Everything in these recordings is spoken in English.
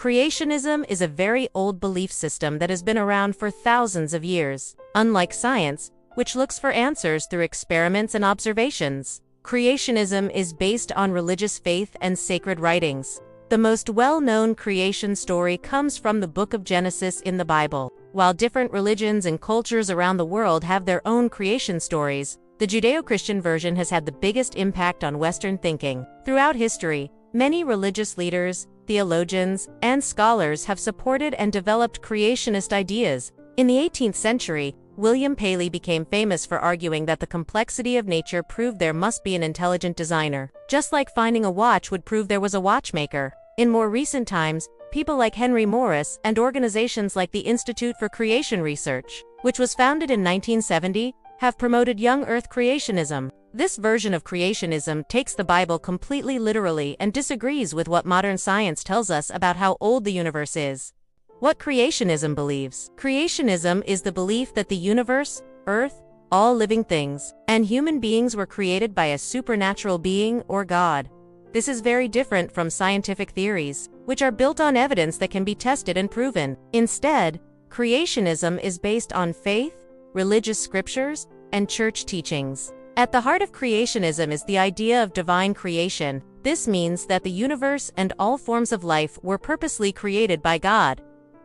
Creationism is a very old belief system that has been around for thousands of years. Unlike science, which looks for answers through experiments and observations, creationism is based on religious faith and sacred writings. The most well-known creation story comes from the book of Genesis in the Bible. While different religions and cultures around the world have their own creation stories, the Judeo-Christian version has had the biggest impact on Western thinking. Throughout history, many religious leaders, theologians, and scholars have supported and developed creationist ideas. In the 18th century, William Paley became famous for arguing that the complexity of nature proved there must be an intelligent designer, just like finding a watch would prove there was a watchmaker. In more recent times, people like Henry Morris and organizations like the Institute for Creation Research, which was founded in 1970, have promoted young Earth creationism. This version of creationism takes the Bible completely literally and disagrees with what modern science tells us about how old the universe is. What creationism believes? Creationism is the belief that the universe, Earth, all living things, and human beings were created by a supernatural being or God. This is very different from scientific theories, which are built on evidence that can be tested and proven. Instead, creationism is based on faith, religious scriptures, and church teachings. At the heart of creationism is the idea of divine creation. This means that the universe and all forms of life were purposely created by God.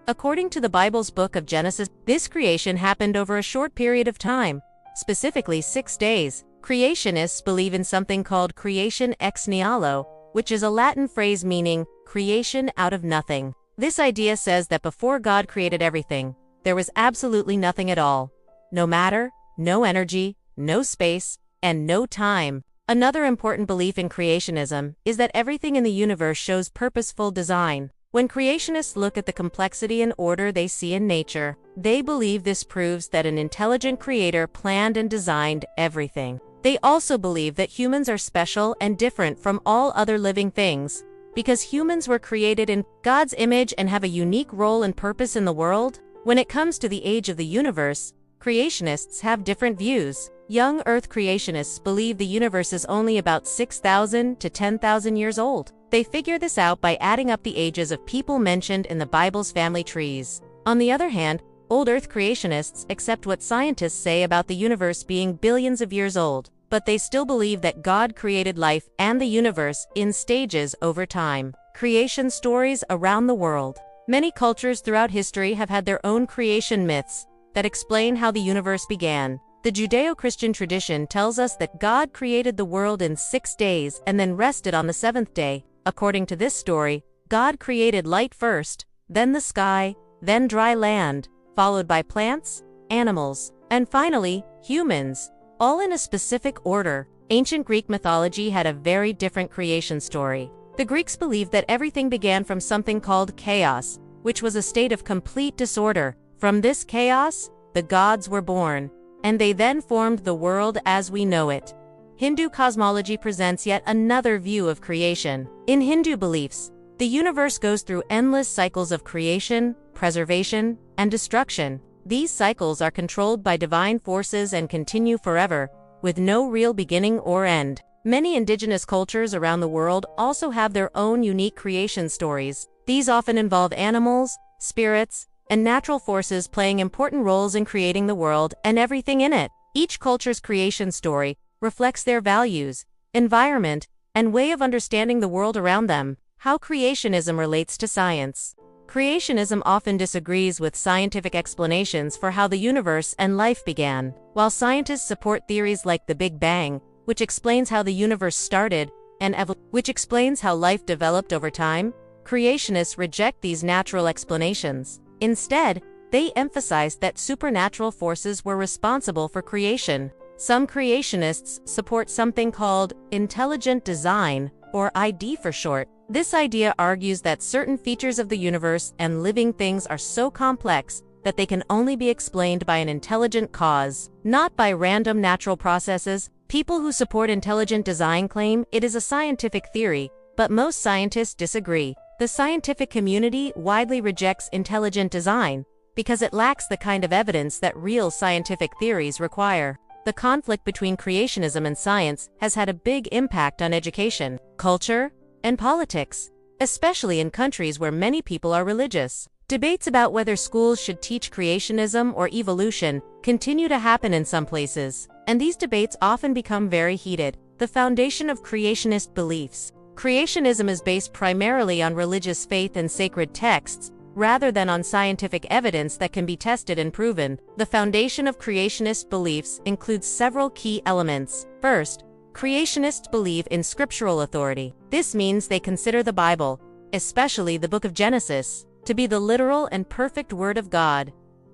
According to the Bible's book of Genesis, this creation happened over a short period of time, specifically 6 days. Creationists believe in something called creation ex nihilo, which is a Latin phrase meaning creation out of nothing. This idea says that before God created everything, there was absolutely nothing at all. No matter, no energy, no space, and no time. Another important belief in creationism is that everything in the universe shows purposeful design. When creationists look at the complexity and order they see in nature, they believe this proves that an intelligent creator planned and designed everything. They also believe that humans are special and different from all other living things, because humans were created in God's image and have a unique role and purpose in the world. When it comes to the age of the universe, creationists have different views. Young Earth creationists believe the universe is only about 6,000 to 10,000 years old. They figure this out by adding up the ages of people mentioned in the Bible's family trees. On the other hand, Old Earth creationists accept what scientists say about the universe being billions of years old, but they still believe that God created life and the universe in stages over time. Creation stories around the world. Many cultures throughout history have had their own creation myths that explain how the universe began. The Judeo-Christian tradition tells us that God created the world in 6 days and then rested on the 7th day. According to this story, God created light first, then the sky, then dry land, followed by plants, animals, and finally, humans, all in a specific order. Ancient Greek mythology had a very different creation story. The Greeks believed that everything began from something called chaos, which was a state of complete disorder. From this chaos, the gods were born, and they then formed the world as we know it. Hindu cosmology presents yet another view of creation. In Hindu beliefs, the universe goes through endless cycles of creation, preservation, and destruction. These cycles are controlled by divine forces and continue forever, with no real beginning or end. Many indigenous cultures around the world also have their own unique creation stories. These often involve animals, spirits, and natural forces playing important roles in creating the world and everything in it. Each culture's creation story reflects their values, environment, and way of understanding the world around them. How creationism relates to science. Creationism often disagrees with scientific explanations for how the universe and life began. While scientists support theories like the Big Bang, which explains how the universe started, and which explains how life developed over time, creationists reject these natural explanations. Instead, they emphasize that supernatural forces were responsible for creation. Some creationists support something called intelligent design, or ID for short. This idea argues that certain features of the universe and living things are so complex that they can only be explained by an intelligent cause, not by random natural processes. People who support intelligent design claim it is a scientific theory, but most scientists disagree. The scientific community widely rejects intelligent design because it lacks the kind of evidence that real scientific theories require. The conflict between creationism and science has had a big impact on education, culture, and politics. especially in countries where many people are religious. Debates about whether schools should teach creationism or evolution continue to happen in some places, and these debates often become very heated. The foundation of creationist beliefs. Creationism is based primarily on religious faith and sacred texts, rather than on scientific evidence that can be tested and proven. The foundation of creationist beliefs includes several key elements. First, creationists believe in scriptural authority. This means they consider the Bible, especially the book of Genesis, to be the literal and perfect word of God.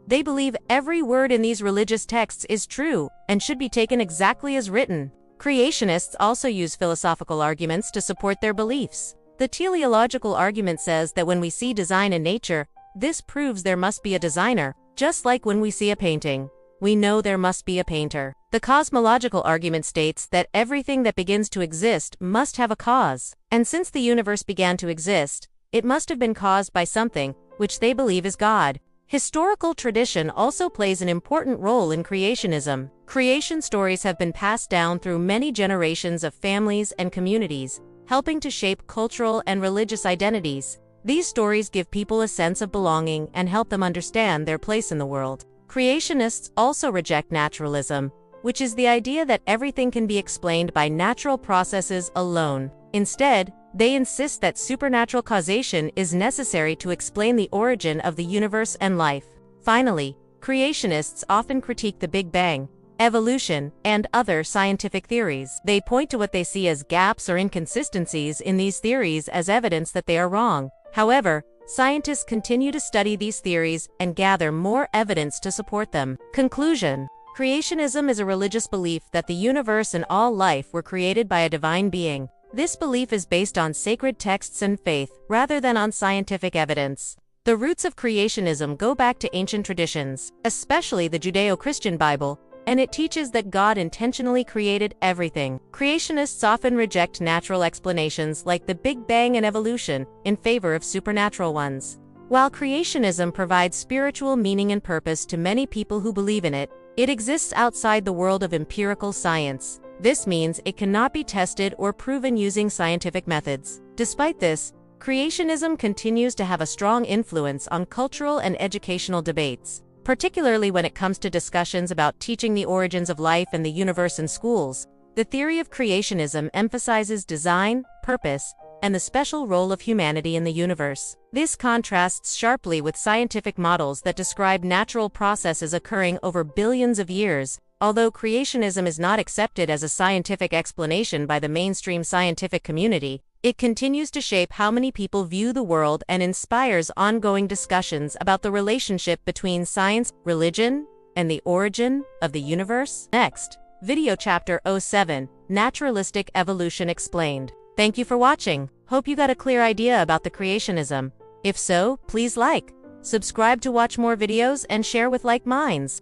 They believe every word in these religious texts is true and should be taken exactly as written. Creationists also use philosophical arguments to support their beliefs. The teleological argument says that when we see design in nature, this proves there must be a designer, just like when we see a painting. We know there must be a painter. The cosmological argument states that everything that begins to exist must have a cause, and since the universe began to exist, it must have been caused by something, which they believe is God. Historical tradition also plays an important role in creationism. Creation stories have been passed down through many generations of families and communities, helping to shape cultural and religious identities. These stories give people a sense of belonging and help them understand their place in the world. Creationists also reject naturalism, which is the idea that everything can be explained by natural processes alone. Instead, they insist that supernatural causation is necessary to explain the origin of the universe and life. Finally, creationists often critique the Big Bang, evolution, and other scientific theories. They point to what they see as gaps or inconsistencies in these theories as evidence that they are wrong. However, scientists continue to study these theories and gather more evidence to support them. Conclusion: creationism is a religious belief that the universe and all life were created by a divine being. This belief is based on sacred texts and faith, rather than on scientific evidence. The roots of creationism go back to ancient traditions, especially the Judeo-Christian Bible, and it teaches that God intentionally created everything. Creationists often reject natural explanations like the Big Bang and evolution in favor of supernatural ones. While creationism provides spiritual meaning and purpose to many people who believe in it, it exists outside the world of empirical science. This means it cannot be tested or proven using scientific methods. Despite this, creationism continues to have a strong influence on cultural and educational debates, particularly when it comes to discussions about teaching the origins of life and the universe in schools. The theory of creationism emphasizes design, purpose, and the special role of humanity in the universe. This contrasts sharply with scientific models that describe natural processes occurring over billions of years. Although creationism is not accepted as a scientific explanation by the mainstream scientific community, it continues to shape how many people view the world and inspires ongoing discussions about the relationship between science, religion, and the origin of the universe. Next, video chapter 07, Naturalistic Evolution Explained. Thank you for watching. Hope you got a clear idea about the creationism. If so, please like, subscribe to watch more videos and share with like minds.